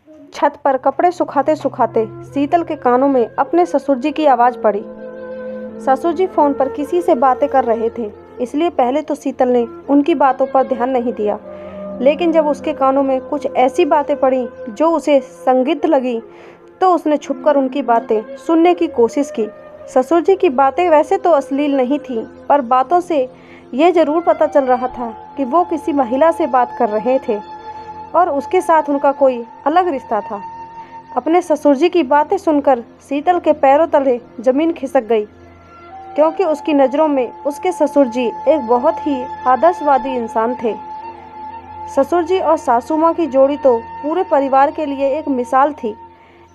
छत पर कपड़े सुखाते सुखाते शीतल के कानों में अपने ससुर जी की आवाज़ पड़ी। ससुर जी फ़ोन पर किसी से बातें कर रहे थे, इसलिए पहले तो शीतल ने उनकी बातों पर ध्यान नहीं दिया। लेकिन जब उसके कानों में कुछ ऐसी बातें पड़ी जो उसे संदिग्ध लगी, तो उसने छुपकर उनकी बातें सुनने की कोशिश की। ससुर जी की बातें वैसे तो अश्लील नहीं थीं, पर बातों से ये ज़रूर पता चल रहा था कि वो किसी महिला से बात कर रहे थे और उसके साथ उनका कोई अलग रिश्ता था। अपने ससुर जी की बातें सुनकर शीतल के पैरों तले ज़मीन खिसक गई, क्योंकि उसकी नज़रों में उसके ससुर जी एक बहुत ही आदर्शवादी इंसान थे। ससुर जी और सासू माँ की जोड़ी तो पूरे परिवार के लिए एक मिसाल थी।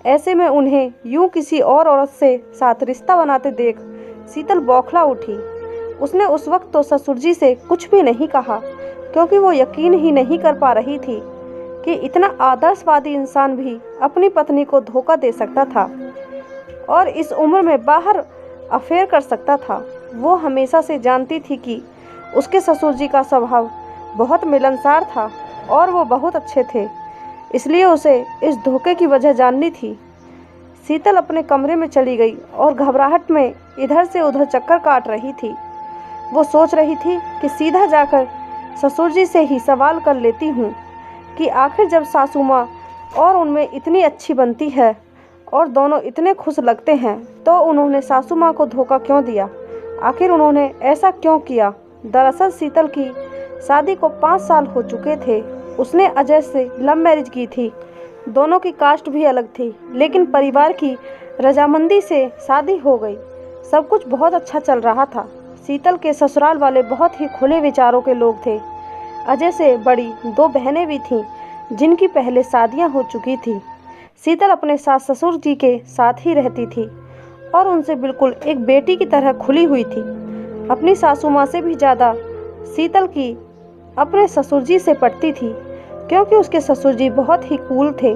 ऐसे में उन्हें यूं किसी और औरत से साथ रिश्ता बनाते देख शीतल बौखला उठी। उसने उस वक्त तो ससुर जी से कुछ भी नहीं कहा, क्योंकि वो यकीन ही नहीं कर पा रही थी कि इतना आदर्शवादी इंसान भी अपनी पत्नी को धोखा दे सकता था और इस उम्र में बाहर अफेयर कर सकता था। वो हमेशा से जानती थी कि उसके ससुर जी का स्वभाव बहुत मिलनसार था और वो बहुत अच्छे थे, इसलिए उसे इस धोखे की वजह जाननी थी। शीतल अपने कमरे में चली गई और घबराहट में इधर से उधर चक्कर काट रही थी। वो सोच रही थी कि सीधा जाकर ससुर जी से ही सवाल कर लेती हूँ कि आखिर जब सासू माँ और उनमें इतनी अच्छी बनती है और दोनों इतने खुश लगते हैं, तो उन्होंने सासू माँ को धोखा क्यों दिया? आखिर उन्होंने ऐसा क्यों किया? दरअसल शीतल की शादी को 5 साल हो चुके थे। उसने अजय से लव मैरिज की थी। दोनों की कास्ट भी अलग थी, लेकिन परिवार की रजामंदी से शादी हो गई। सब कुछ बहुत अच्छा चल रहा था। शीतल के ससुराल वाले बहुत ही खुले विचारों के लोग थे। अजय से बड़ी 2 बहनें भी थीं, जिनकी पहले शादियां हो चुकी थी। शीतल अपने सास ससुर जी के साथ ही रहती थी और उनसे बिल्कुल एक बेटी की तरह खुली हुई थी। अपनी सासू माँ से भी ज़्यादा शीतल की अपने ससुर जी से पटती थी, क्योंकि उसके ससुर जी बहुत ही कूल थे।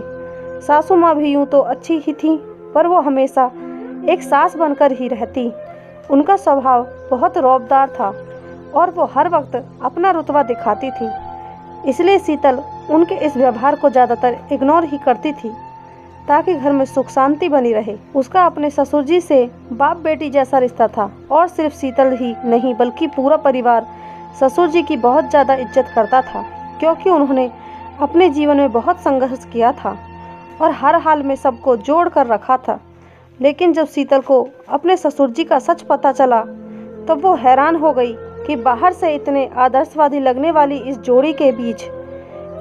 सासू माँ भी यूँ तो अच्छी ही थी, पर वो हमेशा एक सास बनकर ही रहती। उनका स्वभाव बहुत रौबदार था और वो हर वक्त अपना रुतबा दिखाती थी, इसलिए शीतल उनके इस व्यवहार को ज़्यादातर इग्नोर ही करती थी, ताकि घर में सुख शांति बनी रहे। उसका अपने ससुर जी से बाप बेटी जैसा रिश्ता था और सिर्फ शीतल ही नहीं बल्कि पूरा परिवार ससुर जी की बहुत ज़्यादा इज्जत करता था, क्योंकि उन्होंने अपने जीवन में बहुत संघर्ष किया था और हर हाल में सबको जोड़ कर रखा था। लेकिन जब शीतल को अपने ससुर जी का सच पता चला, तब वो हैरान हो गई कि बाहर से इतने आदर्शवादी लगने वाली इस जोड़ी के बीच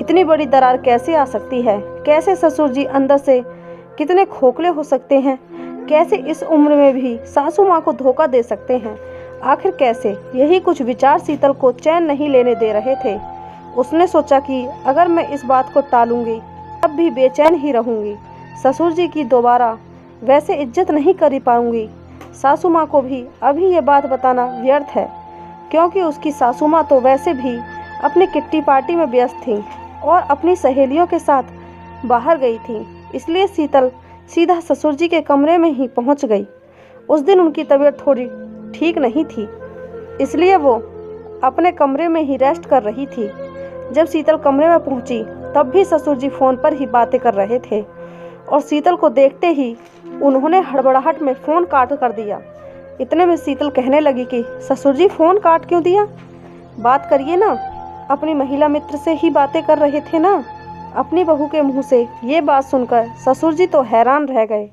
इतनी बड़ी दरार कैसे आ सकती है। कैसे ससुर जी अंदर से कितने खोखले हो सकते हैं, कैसे इस उम्र में भी सासू माँ को धोखा दे सकते हैं, आखिर कैसे? यही कुछ विचार शीतल को चैन नहीं लेने दे रहे थे। उसने सोचा कि अगर मैं इस बात को टालूंगी तब भी बेचैन ही रहूंगी। ससुर जी की दोबारा वैसे इज्जत नहीं कर पाऊंगी। सासू माँ को भी अभी ये बात बताना व्यर्थ है, क्योंकि उसकी सासू माँ तो वैसे भी अपनी किट्टी पार्टी में व्यस्त थी और अपनी सहेलियों के साथ बाहर गई थी। इसलिए शीतल सीधा ससुर जी के कमरे में ही पहुंच गई। उस दिन उनकी तबीयत थोड़ी ठीक नहीं थी, इसलिए वो अपने कमरे में ही रेस्ट कर रही थी। जब शीतल कमरे में पहुंची, तब भी ससुर जी फ़ोन पर ही बातें कर रहे थे और शीतल को देखते ही उन्होंने हड़बड़ाहट में फ़ोन काट कर दिया। इतने में शीतल कहने लगी कि ससुर जी फ़ोन काट क्यों दिया? बात करिए ना, अपनी महिला मित्र से ही बातें कर रहे थे ना। अपनी बहू के मुंह से ये बात सुनकर ससुर जी तो हैरान रह गए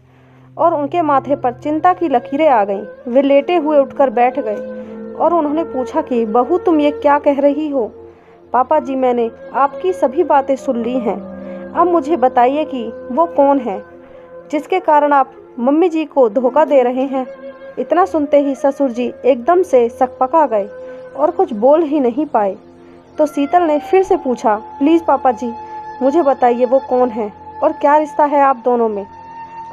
और उनके माथे पर चिंता की लकीरें आ गईं। वे लेटे हुए उठकर बैठ गए और उन्होंने पूछा कि बहू तुम ये क्या कह रही हो? पापा जी, मैंने आपकी सभी बातें सुन ली हैं। अब मुझे बताइए कि वो कौन है जिसके कारण आप मम्मी जी को धोखा दे रहे हैं? इतना सुनते ही ससुर जी एकदम से सकपका गए और कुछ बोल ही नहीं पाए। तो शीतल ने फिर से पूछा, प्लीज़ पापा जी, मुझे बताइए वो कौन है और क्या रिश्ता है आप दोनों में?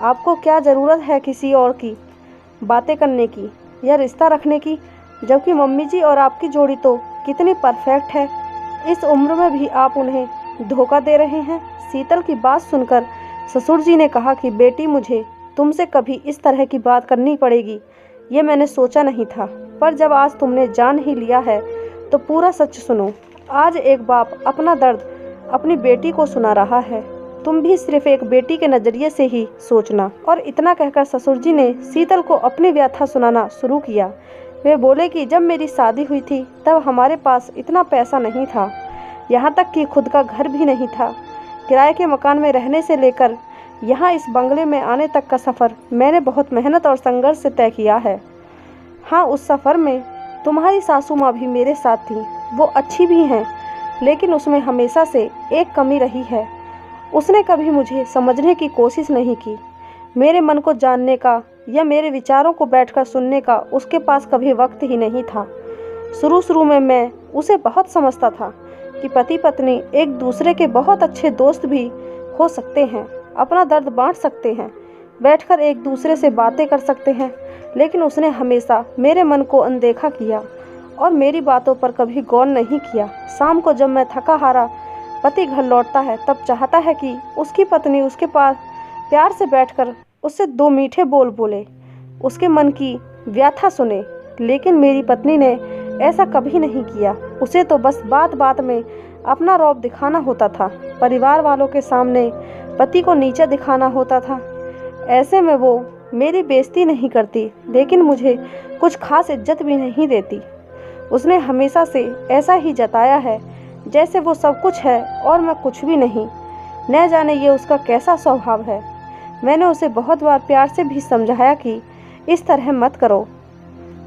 आपको क्या ज़रूरत है किसी और की बातें करने की या रिश्ता रखने की, जबकि मम्मी जी और आपकी जोड़ी तो कितनी परफेक्ट है। इस उम्र में भी आप उन्हें धोखा दे रहे हैं। शीतल की बात सुनकर ससुर जी ने कहा कि बेटी, मुझे तुमसे कभी इस तरह की बात करनी पड़ेगी ये मैंने सोचा नहीं था, पर जब आज तुमने जान ही लिया है तो पूरा सच सुनो। आज एक बाप अपना दर्द अपनी बेटी को सुना रहा है तुम भी सिर्फ एक बेटी के नज़रिए से ही सोचना। और इतना कहकर ससुर जी ने शीतल को अपनी व्यथा सुनाना शुरू किया। वे बोले कि जब मेरी शादी हुई थी तब हमारे पास इतना पैसा नहीं था, यहाँ तक कि खुद का घर भी नहीं था। किराए के मकान में रहने से लेकर यहाँ इस बंगले में आने तक का सफ़र मैंने बहुत मेहनत और संघर्ष से तय किया है। हाँ, उस सफ़र में तुम्हारी सासू माँ भी मेरे साथ थी। वो अच्छी भी हैं, लेकिन उसमें हमेशा से एक कमी रही है। उसने कभी मुझे समझने की कोशिश नहीं की। मेरे मन को जानने का या मेरे विचारों को बैठकर सुनने का उसके पास कभी वक्त ही नहीं था। शुरू में मैं उसे बहुत समझता था कि पति पत्नी एक दूसरे के बहुत अच्छे दोस्त भी हो सकते हैं, अपना दर्द बांट सकते हैं, बैठकर एक दूसरे से बातें कर सकते हैं। लेकिन उसने हमेशा मेरे मन को अनदेखा किया और मेरी बातों पर कभी गौर नहीं किया। शाम को जब मैं थका हारा पति घर लौटता है तब चाहता है कि उसकी पत्नी उसके पास प्यार से बैठकर उससे 2 मीठे बोल बोले, उसके मन की व्यथा सुने। लेकिन मेरी पत्नी ने ऐसा कभी नहीं किया। उसे तो बस बात बात में अपना रौब दिखाना होता था, परिवार वालों के सामने पति को नीचा दिखाना होता था। ऐसे में वो मेरी बेइज्जती नहीं करती, लेकिन मुझे कुछ खास इज्जत भी नहीं देती। उसने हमेशा से ऐसा ही जताया है जैसे वो सब कुछ है और मैं कुछ भी नहीं। न जाने ये उसका कैसा स्वभाव है। मैंने उसे बहुत बार प्यार से भी समझाया कि इस तरह मत करो,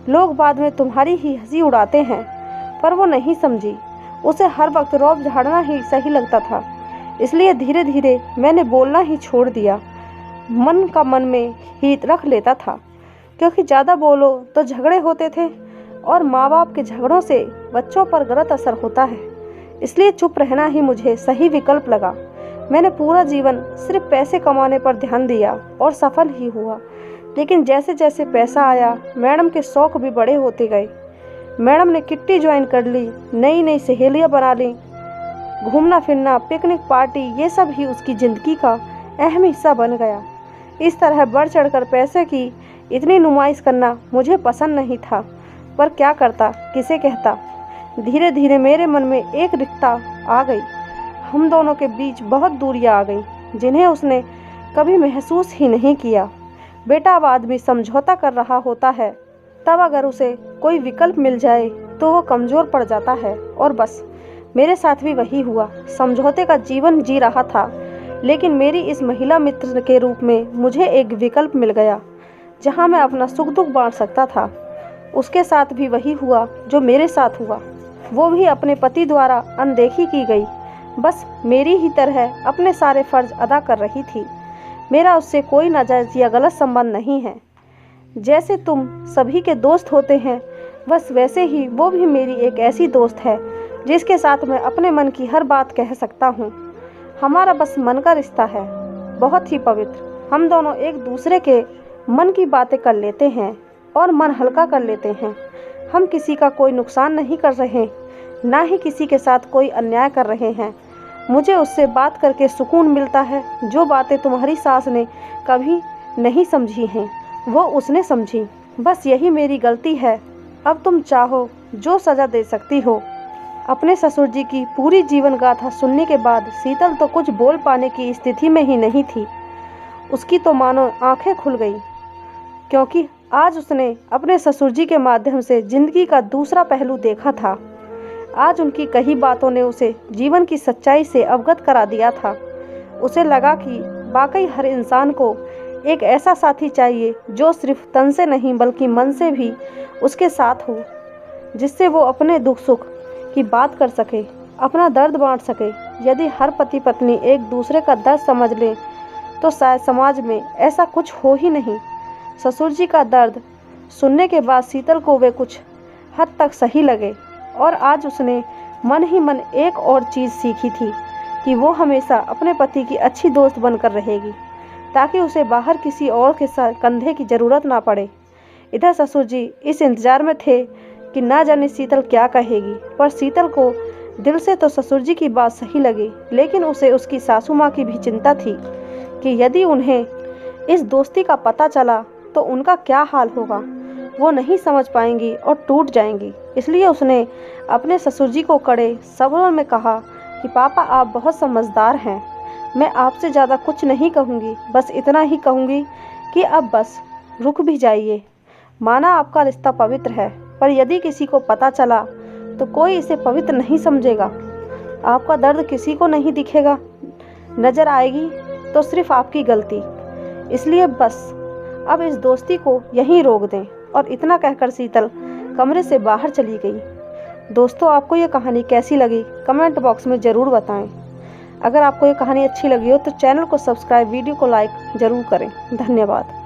लोग बाद में तुम्हारी ही हंसी उड़ाते हैं, पर वो नहीं समझी। उसे हर वक्त रौब झाड़ना ही सही लगता था। इसलिए धीरे धीरे मैंने बोलना ही छोड़ दिया। मन का मन में ही रख लेता था, क्योंकि ज़्यादा बोलो तो झगड़े होते थे और माँ बाप के झगड़ों से बच्चों पर गलत असर होता है। इसलिए चुप रहना ही मुझे सही विकल्प लगा। मैंने पूरा जीवन सिर्फ पैसे कमाने पर ध्यान दिया और सफल ही हुआ। लेकिन जैसे जैसे पैसा आया, मैडम के शौक भी बड़े होते गए। मैडम ने किट्टी ज्वाइन कर ली, नई नई सहेलियाँ बना ली। घूमना फिरना, पिकनिक पार्टी, ये सब ही उसकी ज़िंदगी का अहम हिस्सा बन गया। इस तरह बढ़ चढ़कर पैसे की इतनी नुमाइश करना मुझे पसंद नहीं था, पर क्या करता, किसे कहता। धीरे धीरे मेरे मन में एक रिक्तता आ गई। हम दोनों के बीच बहुत दूरियां आ गई, जिन्हें उसने कभी महसूस ही नहीं किया। बेटा, अब आदमी समझौता कर रहा होता है, तब अगर उसे कोई विकल्प मिल जाए तो वो कमज़ोर पड़ जाता है। और बस मेरे साथ भी वही हुआ। समझौते का जीवन जी रहा था, लेकिन मेरी इस महिला मित्र के रूप में मुझे एक विकल्प मिल गया जहाँ मैं अपना सुख दुख बांट सकता था। उसके साथ भी वही हुआ जो मेरे साथ हुआ। वो भी अपने पति द्वारा अनदेखी की गई, बस मेरी ही तरह अपने सारे फर्ज अदा कर रही थी। मेरा उससे कोई नाजायज़ या गलत संबंध नहीं है। जैसे तुम सभी के दोस्त होते हैं, बस वैसे ही वो भी मेरी एक ऐसी दोस्त है जिसके साथ मैं अपने मन की हर बात कह सकता हूँ। हमारा बस मन का रिश्ता है, बहुत ही पवित्र। हम दोनों एक दूसरे के मन की बातें कर लेते हैं और मन हल्का कर लेते हैं। हम किसी का कोई नुकसान नहीं कर रहे, ना ही किसी के साथ कोई अन्याय कर रहे हैं। मुझे उससे बात करके सुकून मिलता है। जो बातें तुम्हारी सास ने कभी नहीं समझी हैं, वो उसने समझी। बस यही मेरी गलती है। अब तुम चाहो जो सज़ा दे सकती हो। अपने ससुर जी की पूरी जीवन गाथा सुनने के बाद शीतल तो कुछ बोल पाने की स्थिति में ही नहीं थी। उसकी तो मानो आंखें खुल गई, क्योंकि आज उसने अपने ससुर जी के माध्यम से ज़िंदगी का दूसरा पहलू देखा था। आज उनकी कही बातों ने उसे जीवन की सच्चाई से अवगत करा दिया था। उसे लगा कि वाकई हर इंसान को एक ऐसा साथी चाहिए जो सिर्फ तन से नहीं बल्कि मन से भी उसके साथ हो, जिससे वो अपने दुख सुख की बात कर सके, अपना दर्द बांट सके। यदि हर पति पत्नी एक दूसरे का दर्द समझ ले तो शायद समाज में ऐसा कुछ हो ही नहीं। ससुर जी का दर्द सुनने के बाद शीतल को वे कुछ हद तक सही लगे और आज उसने मन ही मन एक और चीज़ सीखी थी कि वो हमेशा अपने पति की अच्छी दोस्त बनकर रहेगी, ताकि उसे बाहर किसी और के साथ कंधे की ज़रूरत ना पड़े। इधर ससुर जी इस इंतज़ार में थे कि ना जाने शीतल क्या कहेगी, पर शीतल को दिल से तो ससुर जी की बात सही लगी, लेकिन उसे उसकी सासू माँ की भी चिंता थी कि यदि उन्हें इस दोस्ती का पता चला तो उनका क्या हाल होगा। वो नहीं समझ पाएंगी और टूट जाएंगी। इसलिए उसने अपने ससुर जी को कड़े शब्दों में कहा कि पापा, आप बहुत समझदार हैं, मैं आपसे ज़्यादा कुछ नहीं कहूँगी, बस इतना ही कहूँगी कि अब बस रुक भी जाइए। माना आपका रिश्ता पवित्र है, पर यदि किसी को पता चला तो कोई इसे पवित्र नहीं समझेगा। आपका दर्द किसी को नहीं दिखेगा, नज़र आएगी तो सिर्फ आपकी गलती। इसलिए बस अब इस दोस्ती को यहीं रोक दें। और इतना कहकर शीतल कमरे से बाहर चली गई। दोस्तों, आपको ये कहानी कैसी लगी कमेंट बॉक्स में ज़रूर बताएं। अगर आपको ये कहानी अच्छी लगी हो तो चैनल को सब्सक्राइब, वीडियो को लाइक ज़रूर करें। धन्यवाद।